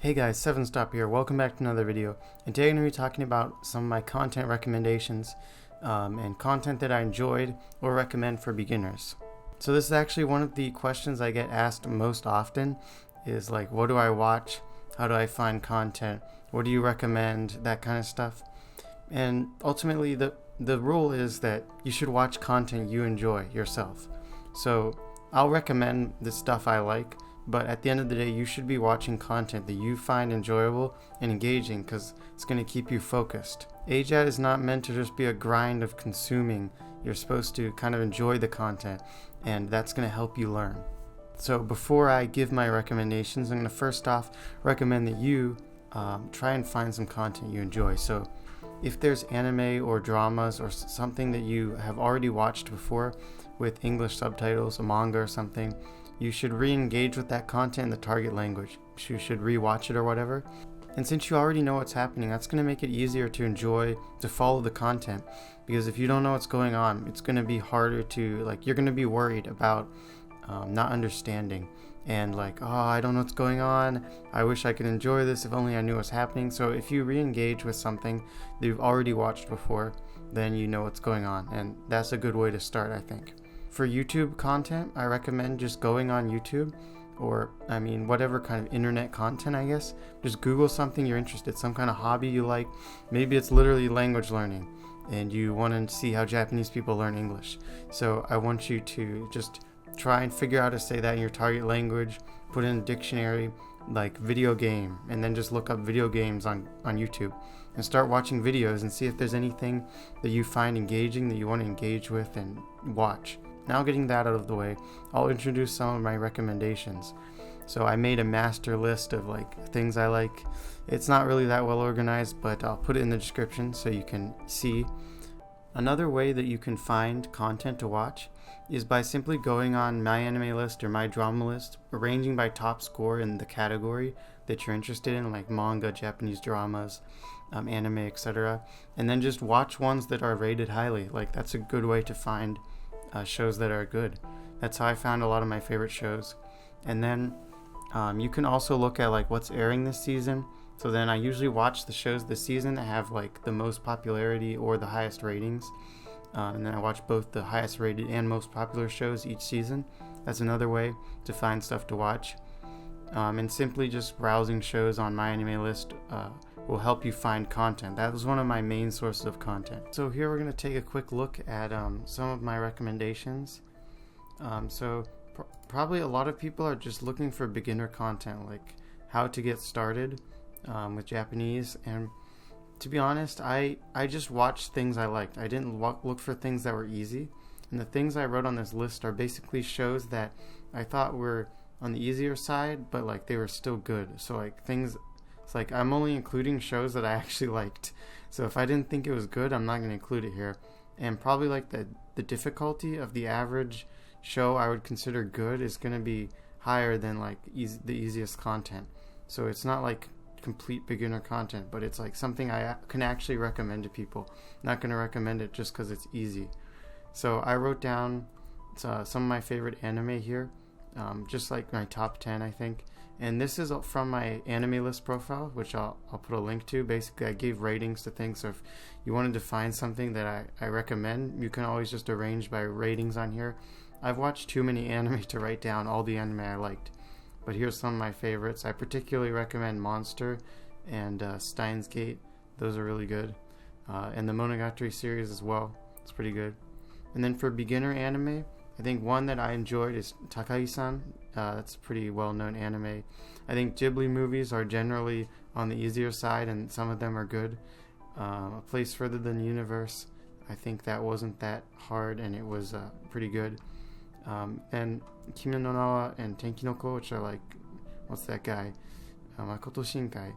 Hey guys, 7stop here. Welcome back to another video. And today I'm going to be talking about some of my content recommendations and content that I enjoyed or recommend for beginners. So this is actually one of the questions I get asked most often is like, what do I watch? How do I find content? What do you recommend? That kind of stuff. And ultimately the rule is that you should watch content you enjoy yourself. So I'll recommend the stuff I like, but at the end of the day, you should be watching content that you find enjoyable and engaging because it's going to keep you focused. AJAT is not meant to just be a grind of consuming. You're supposed to kind of enjoy the content, and that's going to help you learn. So before I give my recommendations, I'm going to first off recommend that you try and find some content you enjoy. So if there's anime or dramas or something that you have already watched before with English subtitles, a manga or something, you should re-engage with that content in the target language. You should re-watch it or whatever. And since you already know what's happening, that's going to make it easier to enjoy, to follow the content. Because if you don't know what's going on, it's going to be harder to, you're going to be worried about not understanding. And oh, I don't know what's going on. I wish I could enjoy this if only I knew what's happening. So if you re-engage with something that you've already watched before, then you know what's going on. And that's a good way to start, I think. For YouTube content, I recommend just going on YouTube or, whatever kind of internet content, I guess. Just Google something you're interested in, some kind of hobby you like. Maybe it's literally language learning and you want to see how Japanese people learn English. So I want you to just try and figure out how to say that in your target language, put in a dictionary like video game, and then just look up video games on YouTube and start watching videos and see if there's anything that you find engaging that you want to engage with and watch. Now getting that out of the way, I'll introduce some of my recommendations. So I made a master list of things I like. It's not really that well organized, but I'll put it in the description so you can see. Another way that you can find content to watch is by simply going on my anime list or my drama list, arranging by top score in the category that you're interested in, like manga, Japanese dramas, anime, etc. And then just watch ones that are rated highly. That's a good way to find shows that are good. That's how I found a lot of my favorite shows. And then you can also look at what's airing this season. So then I usually watch the shows this season that have the most popularity or the highest ratings. And then I watch both the highest rated and most popular shows each season. That's another way to find stuff to watch. And simply just browsing shows on my anime list will help you find content. That was one of my main sources of content. So here we're going to take a quick look at some of my recommendations. Probably a lot of people are just looking for beginner content, like how to get started with Japanese. And to be honest, I just watched things I liked. I didn't look for things that were easy. And the things I wrote on this list are basically shows that I thought were on the easier side, but they were still good. So things, it's I'm only including shows that I actually liked. So if I didn't think it was good, I'm not going to include it here. And probably the difficulty of the average show I would consider good is going to be higher than the easiest content. So it's not complete beginner content, but it's something I can actually recommend to people. I'm not going to recommend it just because it's easy. So I wrote down some of my favorite anime here, just my top 10, I think. And this is from my anime list profile, which I'll put a link to. Basically, I gave ratings to things. So if you wanted to find something that I recommend, you can always just arrange by ratings on here. I've watched too many anime to write down all the anime I liked. But here's some of my favorites. I particularly recommend Monster and Steins Gate. Those are really good. And the Monogatari series as well. It's pretty good. And then for beginner anime, I think one that I enjoyed is Takagi-san. That's a pretty well-known anime. I think Ghibli movies are generally on the easier side, and some of them are good. A Place Further Than the Universe, I think that wasn't that hard, and it was pretty good. And Kimi no Na and Tenki no Ko, which are what's that guy? Makoto Shinkai.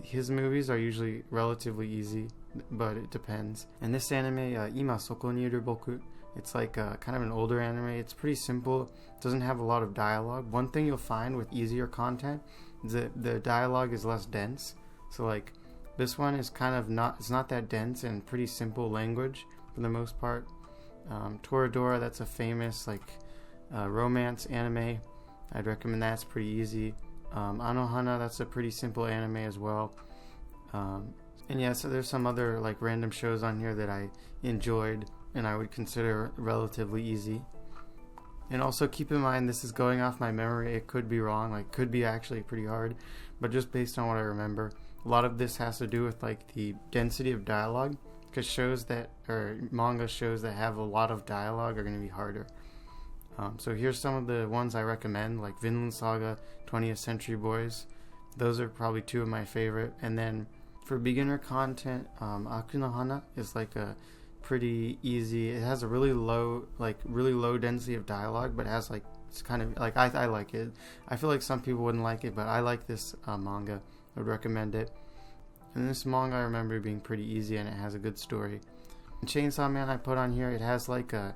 His movies are usually relatively easy, but it depends. And this anime, Ima Soko ni Iru Boku, it's kind of an older anime. It's pretty simple. It doesn't have a lot of dialogue. One thing you'll find with easier content is that the dialogue is less dense. So this one is it's not that dense and pretty simple language for the most part. Toradora, that's a famous romance anime. I'd recommend that. It's pretty easy. Hana, that's a pretty simple anime as well. And yeah, so there's some other like random shows on here that I enjoyed and I would consider relatively easy. And also keep in mind, this is going off my memory. It could be wrong, like could be actually pretty hard, but just based on what I remember, a lot of this has to do with like the density of dialogue, because shows that, or manga shows that have a lot of dialogue are going to be harder. So here's some of the ones I recommend, like Vinland Saga, 20th Century Boys. Those are probably two of my favorite. And then for beginner content, Aku no Hana is like a pretty easy. It has a really low density of dialogue, but it has like, it's kind of like, I like it. I feel like some people wouldn't like it, but I like this manga. I would recommend it. And this manga I remember being pretty easy, and it has a good story. And Chainsaw Man I put on here, it has like a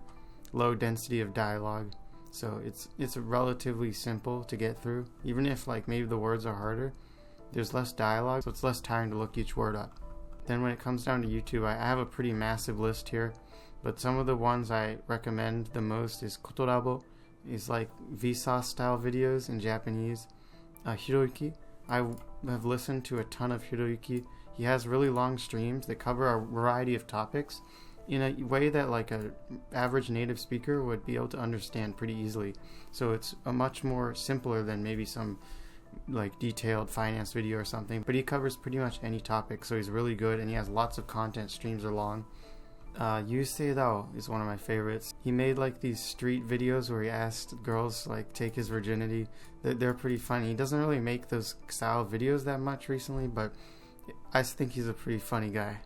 low density of dialogue, so it's relatively simple to get through. Even if like maybe the words are harder, there's less dialogue, so it's less tiring to look each word up. Then when it comes down to YouTube, I have a pretty massive list here, but some of the ones I recommend the most is Kotorabo. It's like Vsauce style videos in Japanese. Hiroyuki, I have listened to a ton of Hiroyuki. He has really long streams that cover a variety of topics in a way that like a average native speaker would be able to understand pretty easily. So it's a much more simpler than maybe some like detailed finance video or something, but he covers pretty much any topic, so he's really good, and he has lots of content. Streams are long. Yusei Dao is one of my favorites. He made like these street videos where he asked girls like take his virginity. They're pretty funny. He doesn't really make those style videos that much recently, but I think he's a pretty funny guy.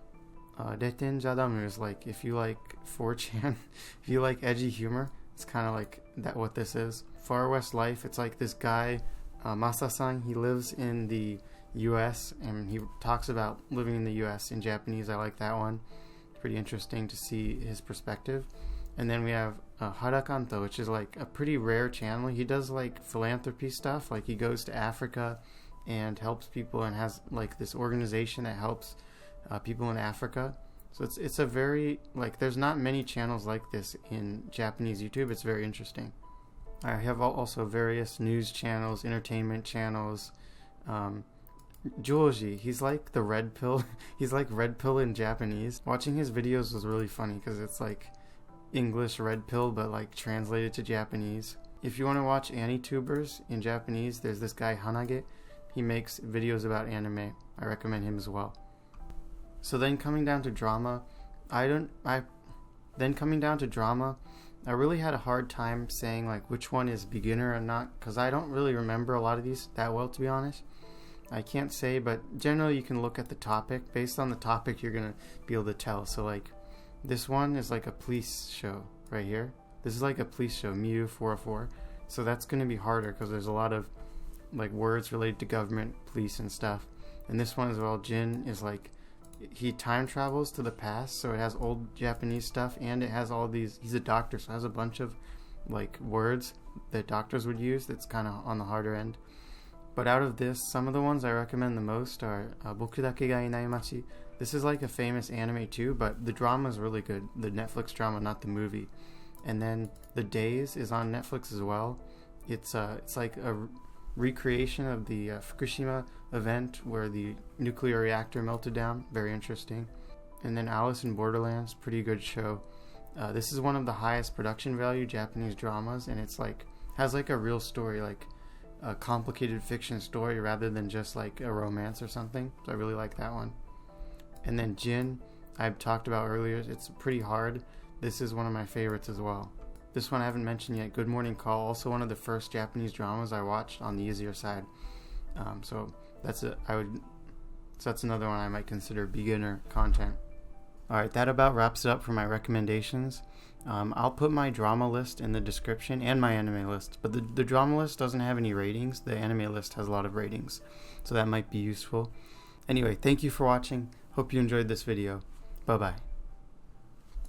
Deten Jadamu is like, if you like 4chan, if you like edgy humor, it's kind of like that what this is. Far West Life, it's like this guy, Masa-san, he lives in the US and he talks about living in the US in Japanese. I like that one. Pretty interesting to see his perspective. And then we have Harakanto, which is like a pretty rare channel. He does like philanthropy stuff, like he goes to Africa and helps people and has like this organization that helps people in Africa. So it's a very, like, there's not many channels like this in Japanese YouTube. It's very interesting. I have also various news channels, entertainment channels. Joji, he's like the red pill. He's like red pill in Japanese. Watching his videos was really funny because it's like English red pill but like translated to Japanese. If you want to watch AniTubers in Japanese, there's this guy Hanage. He makes videos about anime. I recommend him as well. So then coming down to drama, I really had a hard time saying like which one is beginner or not, because I don't really remember a lot of these that well, to be honest. I can't say, but generally you can look at the topic. Based on the topic, you're going to be able to tell. So like this one is like a police show right here. This is like a police show, Miu 404. So that's going to be harder because there's a lot of like words related to government, police and stuff. And this one as well, Jin is like, he time travels to the past, so it has old Japanese stuff, and it has all these, he's a doctor, so it has a bunch of like words that doctors would use that's kind of on the harder end. But out of this, some of the ones I recommend the most are Bokutachi ga inai machi. This is like a famous anime too, but the drama is really good. The Netflix drama, not the movie. And then The Days is on Netflix as well. It's like a recreation of the Fukushima event where the nuclear reactor melted down. Very interesting. And then Alice in Borderlands, pretty good show. This is one of the highest production value Japanese dramas, and it's like has like a real story, like a complicated fiction story rather than just like a romance or something. So I really like that one. And then Jin, I've talked about earlier. It's pretty hard. This is one of my favorites as well. This one I haven't mentioned yet, Good Morning Call, also one of the first Japanese dramas I watched on the easier side. So that's another one I might consider beginner content. Alright, that about wraps it up for my recommendations. I'll put my drama list in the description and my anime list, but the drama list doesn't have any ratings. The anime list has a lot of ratings, so that might be useful. Anyway, thank you for watching. Hope you enjoyed this video. Bye-bye.